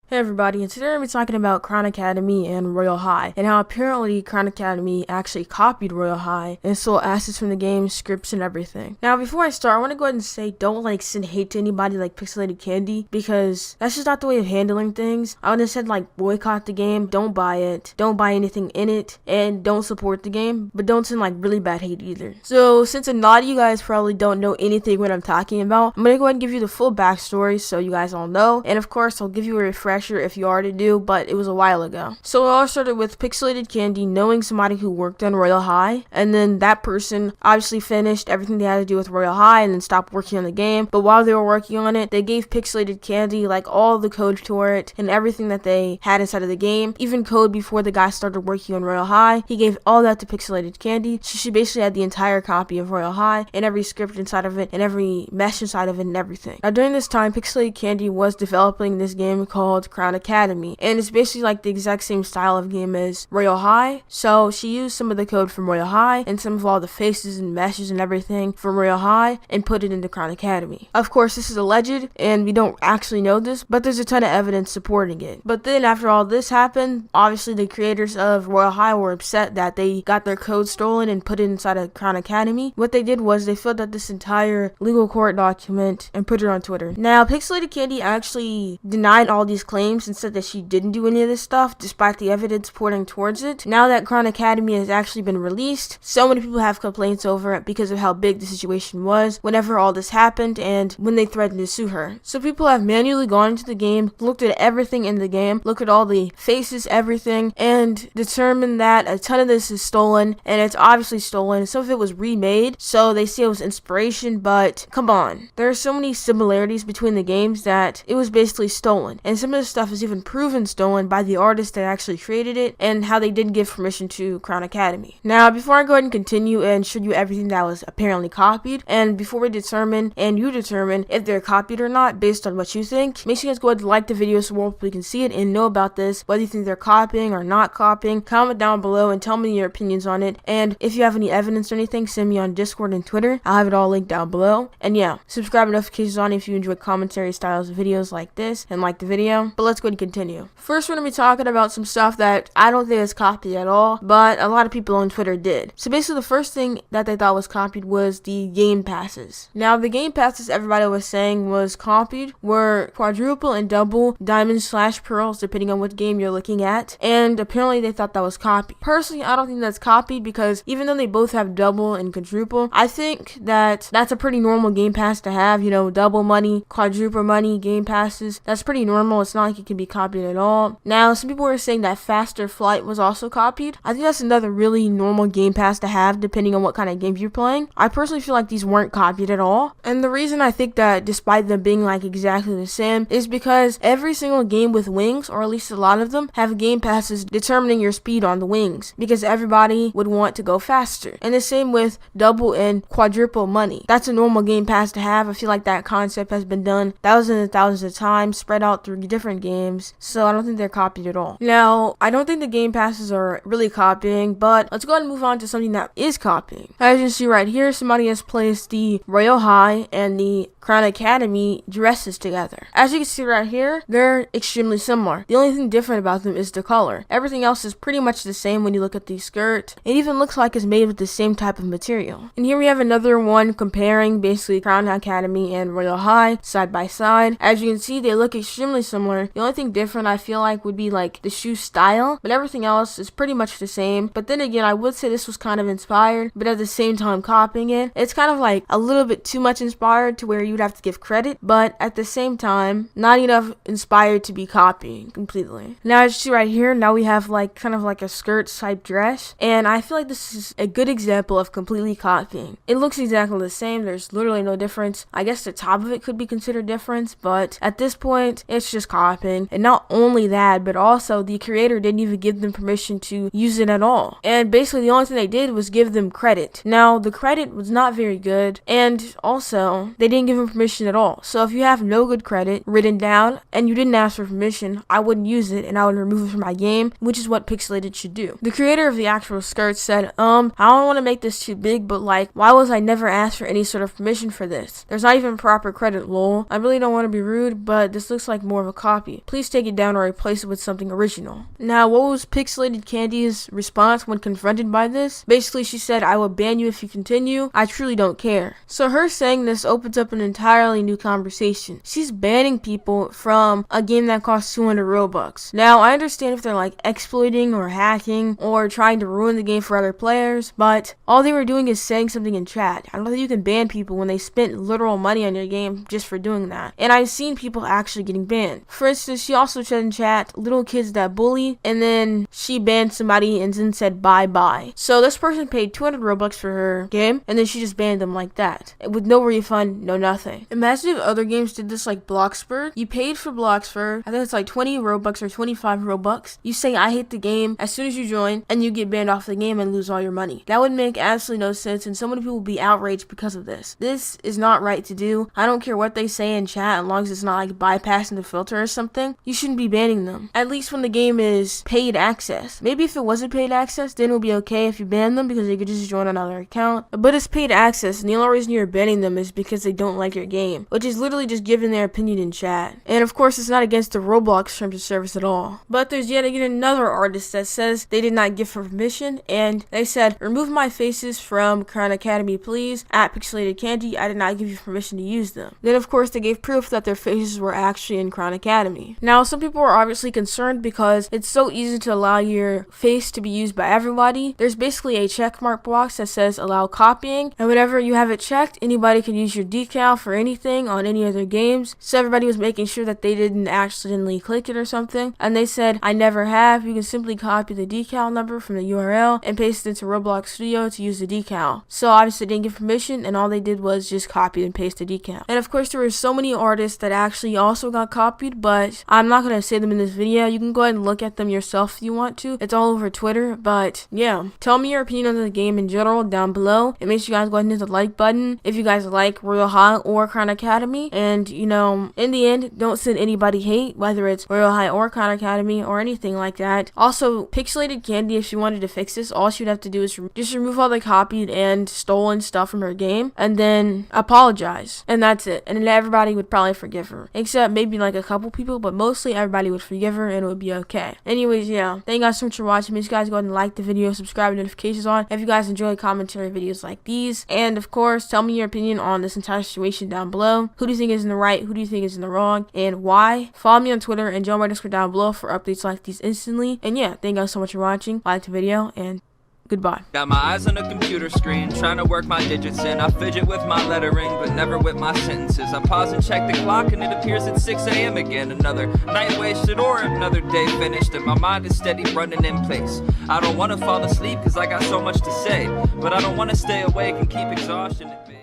Hey everybody, and today we're going to be talking about Corwn Academy and Royale High, and how apparently Corwn Academy actually copied Royale High and stole assets from the game, scripts, and everything. Now, before I start, I want to go ahead and say don't send hate to anybody like Pixelated Candy, because that's just not the way of handling things. I would have said boycott the game, don't buy it, don't buy anything in it, and don't support the game, but don't send really bad hate either. So since a lot of you guys probably don't know anything what I'm talking about, I'm going to go ahead and give you the full backstory so you guys all know, and of course I'll give you a refresher if you already do, but it was a while ago. So it all started with Pixelated Candy knowing somebody who worked on Royale High, and then that person obviously finished everything they had to do with Royale High and then stopped working on the game. But while they were working on it, they gave Pixelated Candy all the code for it and everything that they had inside of the game, even code before the guy started working on Royale High. He gave all that to Pixelated Candy, so she basically had the entire copy of Royale High and every script inside of it and every mesh inside of it and everything. Now during this time, Pixelated Candy was developing this game called Corwn Academy, and it's basically the exact same style of game as Royale High. So she used some of the code from Royale High and some of all the faces and meshes and everything from Royale High and put it into Corwn Academy. Of course, this is alleged and we don't actually know this, but there's a ton of evidence supporting it. But then after all this happened, obviously the creators of Royale High were upset that they got their code stolen and put it inside of Corwn Academy. What they did was they filled out this entire legal court document and put it on Twitter. Now, Pixelated Candy actually denied all these claims and said that she didn't do any of this stuff despite the evidence pointing towards it. Now that Corwn Academy has actually been released, so many people have complaints over it because of how big the situation was whenever all this happened and when they threatened to sue her. So people have manually gone into the game, looked at everything in the game, looked at all the faces, everything, and determined that a ton of this is stolen, and it's obviously stolen. Some of it was remade, so they say it was inspiration, but come on. There are so many similarities between the games that it was basically stolen, and some of the stuff is even proven stolen by the artist that actually created it and how they didn't give permission to Corwn Academy. Now, before I go ahead and continue and show you everything that was apparently copied, and before we determine and you determine if they're copied or not based on what you think, make sure you guys go ahead and like the video so more people can see it and know about this, whether you think they're copying or not copying. Comment down below and tell me your opinions on it, and if you have any evidence or anything, send me on Discord and Twitter. I'll have it all linked down below. And yeah, subscribe and notifications on if you enjoy commentary styles videos like this and like the video. But let's go and continue. First, we're going to be talking about some stuff that I don't think is copied at all, but a lot of people on Twitter did. So basically, the first thing that they thought was copied was the game passes. Now, the game passes everybody was saying was copied were quadruple and double diamonds/pearls, depending on what game you're looking at, and apparently they thought that was copied. Personally, I don't think that's copied because even though they both have double and quadruple, I think that that's a pretty normal game pass to have. You know, double money, quadruple money, game passes. That's pretty normal. It's not like it can be copied at all. Now, some people were saying that faster flight was also copied. I think that's another really normal game pass to have depending on what kind of game you're playing. I personally feel like these weren't copied at all. And the reason I think that despite them being exactly the same is because every single game with wings, or at least a lot of them, have game passes determining your speed on the wings because everybody would want to go faster. And the same with double and quadruple money. That's a normal game pass to have. I feel like that concept has been done thousands and thousands of times, spread out through different games, so I don't think they're copied at all. Now, I don't think the game passes are really copying, but let's go ahead and move on to something that is copying. As you can see right here, somebody has placed the Royale High and the Corwn Academy dresses together. As you can see right here, they're extremely similar. The only thing different about them is the color. Everything else is pretty much the same when you look at the skirt. It even looks like it's made with the same type of material. And here we have another one comparing basically Corwn Academy and Royale High side by side. As you can see, they look extremely similar. The only thing different I feel like would be the shoe style, but everything else is pretty much the same. But then again, I would say this was kind of inspired, but at the same time copying it. It's kind of a little bit too much inspired to where you'd have to give credit, but at the same time, not enough inspired to be copying completely. Now, as you see right here, now we have kind of a skirt type dress, and I feel like this is a good example of completely copying. It looks exactly the same. There's literally no difference. I guess the top of it could be considered difference, but at this point, it's just copying. And not only that, but also the creator didn't even give them permission to use it at all. And basically, the only thing they did was give them credit. Now, the credit was not very good, and also, they didn't give them permission at all. So if you have no good credit written down and you didn't ask for permission, I wouldn't use it and I would remove it from my game, which is what Pixelated should do. The creator of the actual skirt said, I don't want to make this too big, but why was I never asked for any sort of permission for this? There's not even proper credit, lol. I really don't want to be rude, but this looks like more of a copy copy. Please take it down or replace it with something original. Now, what was Pixelatedcandy's response when confronted by this? Basically, she said, I will ban you if you continue. I truly don't care. So her saying this opens up an entirely new conversation. She's banning people from a game that costs 200 Robux. Now, I understand if they're like exploiting or hacking or trying to ruin the game for other players, but all they were doing is saying something in chat. I don't think you can ban people when they spent literal money on your game just for doing that. And I've seen people actually getting banned. For instance, she also said in chat, little kids that bully, and then she banned somebody and then said bye-bye. So this person paid 200 Robux for her game, and then she just banned them like that, with no refund, no nothing. Imagine if other games did this like Bloxburg. You paid for Bloxburg, I think it's like 20 Robux or 25 Robux. You say I hate the game as soon as you join, and you get banned off the game and lose all your money. That would make absolutely no sense, and so many people will be outraged because of this. This is not right to do. I don't care what they say in chat, as long as it's not like bypassing the filter or something. You shouldn't be banning them. At least when the game is paid access. Maybe if it wasn't paid access, then it would be okay if you ban them because they could just join another account. But it's paid access, and the only reason you're banning them is because they don't like your game, which is literally just giving their opinion in chat. And of course, it's not against the Roblox terms of service at all. But there's yet again another artist that says they did not give her permission, and they said, remove my faces from Corwn Academy, please. At Pixelatedcandy, I did not give you permission to use them. Then of course, they gave proof that their faces were actually in Corwn Academy. Now, some people are obviously concerned because it's so easy to allow your face to be used by everybody. There's basically a checkmark box that says allow copying, and whenever you have it checked, anybody can use your decal for anything on any other games. So everybody was making sure that they didn't accidentally click it or something, and they said, I never have. You can simply copy the decal number from the URL and paste it into Roblox Studio to use the decal. So obviously they didn't give permission, and all they did was just copy and paste the decal. And of course, there were so many artists that actually also got copied, but I'm not going to say them in this video. You can go ahead and look at them yourself if you want to. It's all over Twitter. But yeah, tell me your opinion on the game in general down below, and make sure you guys go ahead and hit the like button if you guys like Royale High or Corwn Academy. And you know, in the end, don't send anybody hate, whether it's Royale High or Corwn Academy or anything like that. Also, Pixelatedcandy, if she wanted to fix this, all she would have to do is just remove all the copied and stolen stuff from her game and then apologize, and that's it. And then everybody would probably forgive her, except maybe like a couple people, but mostly everybody would forgive her and it would be okay. Anyways, yeah, thank you guys so much for watching. Make sure you guys go ahead and like the video, subscribe, and notifications on if you guys enjoy commentary videos like these. And of course, tell me your opinion on this entire situation down below. Who do you think is in the right? Who do you think is in the wrong? And why? Follow me on Twitter and join my Discord down below for updates like these instantly. And yeah, thank you guys so much for watching. Like the video, and goodbye. Got my eyes on a computer screen, trying to work my digits in. I fidget with my lettering, but never with my sentences. I pause and check the clock, and it appears at 6 a.m. again. Another night wasted or another day finished, and my mind is steady running in place. I don't want to fall asleep, cause I got so much to say, but I don't want to stay awake and keep exhaustion at bay.